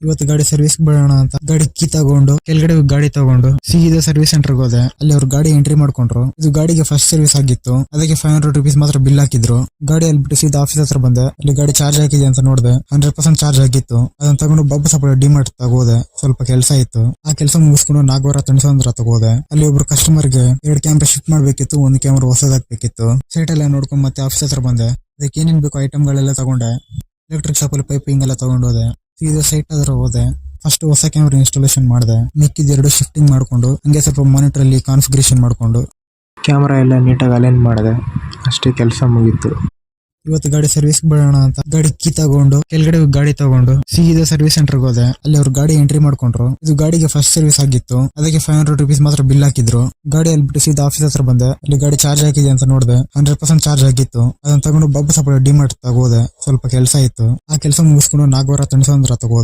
ಇವತ್ತು ಗಾಡಿ ಸರ್ವಿಸ್ ಬಿಡೋಣ ಅಂತ ಗಾಡಿ ಕೀ ತಗೊಂಡು ಕೆಳಗಡೆ ಗಾಡಿ ತಗೊಂಡು ಸೀದಾ ಸರ್ವಿಸ್ ಸೆಂಟರ್ ಹೋದೆ. ಅಲ್ಲಿ ಅವ್ರು ಗಾಡಿ ಎಂಟ್ರಿ ಮಾಡ್ಕೊಂಡ್ರು. ಇದು ಗಾಡಿಗೆ ಫಸ್ಟ್ ಸರ್ವಿಸ್ ಆಗಿತ್ತು. ಅದಕ್ಕೆ 500 rupees ಮಾತ್ರ ಬಿಲ್ ಹಾಕಿದ್ರು. ಗಾಡಿ ಅಲ್ಲಿ ಬಿಟ್ಟು ಸೀದಾ ಆಫೀಸ್ ಹತ್ರ ಬಂದೆ. ಅಲ್ಲಿ ಗಾಡಿ ಚಾರ್ಜ್ ಹಾಕಿದೆ ಅಂತ ನೋಡಿದೆ. 100% ಚಾರ್ಜ್ ಆಗಿತ್ತು. ಅದನ್ನ ತಗೊಂಡು ಬಾಬು ಸಪ್ಪ ಡಿಮಾರ್ಟ್ ತಗೋದೆ. ಸ್ವಲ್ಪ ಕೆಲಸ ಇತ್ತು. ಆ ಕೆಲಸ ಮುಗಿಸ್ಕೊಂಡು ನಾಗವರ ತಣಿಸಂದ್ರ ತಗೋದೆ. ಅಲ್ಲಿ ಒಬ್ರು ಕಸ್ಟಮರ್ ಗೆ 2 ಕ್ಯಾಮ್ರಾ ಶಿಫ್ಟ್ ಮಾಡ್ಬೇಕಿತ್ತು, 1 ಕ್ಯಾಮ್ರಾ ಹೊಸದಾಗ್ಬೇಕಿತ್ತು. ಸೈಟ್ ಎಲ್ಲ ನೋಡ್ಕೊಂಡ್ ಮತ್ತೆ ಆಫೀಸ್ ಹತ್ರ ಬಂದೆ. ಅದಕ್ಕೆ ಏನೇನ್ ಬೇಕು ಐಟಮ್ ಗಳೆಲ್ಲ ತಗೊಂಡೆ. ಎಲೆಕ್ಟ್ರಿಕ್ ಶಾಪ್ ಅಲ್ಲಿ ಪೈಪಿಂಗ್ ಎಲ್ಲ ತಗೊಂಡು ಹೋದೆ. ಸೀದಾ ಸೈಟ್ ಹತ್ರ ಹೋದೆ. ಫಸ್ಟ್ ಹೊಸ ಕ್ಯಾಮ್ರಾ ಇನ್ಸ್ಟಾಲೇಷನ್ ಮಾಡಿದೆ. ಮಿಕ್ಕಿದ 2 ಶಿಫ್ಟಿಂಗ್ ಮಾಡ್ಕೊಂಡು ಹಂಗೆ ಸ್ವಲ್ಪ ಮಾನಿಟರ್ ಅಲ್ಲಿ ಕಾನ್ಫಿಗರೇಷನ್ ಮಾಡ್ಕೊಂಡು ಕ್ಯಾಮ್ರಾ ಎಲ್ಲ ನೀಟಾಗಿ ಅಲೈನ್ ಮಾಡಿದೆ. ಅಷ್ಟೇ ಕೆಲಸ ಮುಗೀತು. ಇವತ್ತು ಗಾಡಿ ಸರ್ವಿಸ್ ಬಿಡೋಣ ಅಂತ ಗಾಡಿ ಕೀ ತಗೊಂಡು ಕೆಳಗಡೆ ಗಾಡಿ ತಗೊಂಡು ಸೀದಾ ಸರ್ವಿಸ್ ಸೆಂಟರ್ ಹೋದೆ. ಅಲ್ಲಿ ಅವ್ರು ಗಾಡಿ ಎಂಟ್ರಿ ಮಾಡ್ಕೊಂಡ್ರು. ಇದು ಗಾಡಿಗೆ ಫಸ್ಟ್ ಸರ್ವಿಸ್ ಆಗಿತ್ತು. ಅದಕ್ಕೆ 500 rupees ಮಾತ್ರ ಬಿಲ್ ಹಾಕಿದ್ರು. ಗಾಡಿ ಅಲ್ಲಿ ಬಿಟ್ಟು ಸೀದಾ ಆಫೀಸ್ ಹತ್ರ ಬಂದೆ. ಅಲ್ಲಿ ಗಾಡಿ ಚಾರ್ಜ್ ಹಾಕಿದೆ ಅಂತ ನೋಡಿದೆ. 100% ಚಾರ್ಜ್ ಆಗಿತ್ತು. ಅದನ್ನ ತಗೊಂಡು ಬಾಬು ಸಪ್ಪ ಡಿಮಾರ್ಟ್ ತಗೋದೆ. ಸ್ವಲ್ಪ ಕೆಲಸ ಇತ್ತು. ಆ ಕೆಲಸ ಮುಗಿಸ್ಕೊಂಡು ನಾಗವರ ತಣಿಸಂದ್ರ ತಗೋದೆ.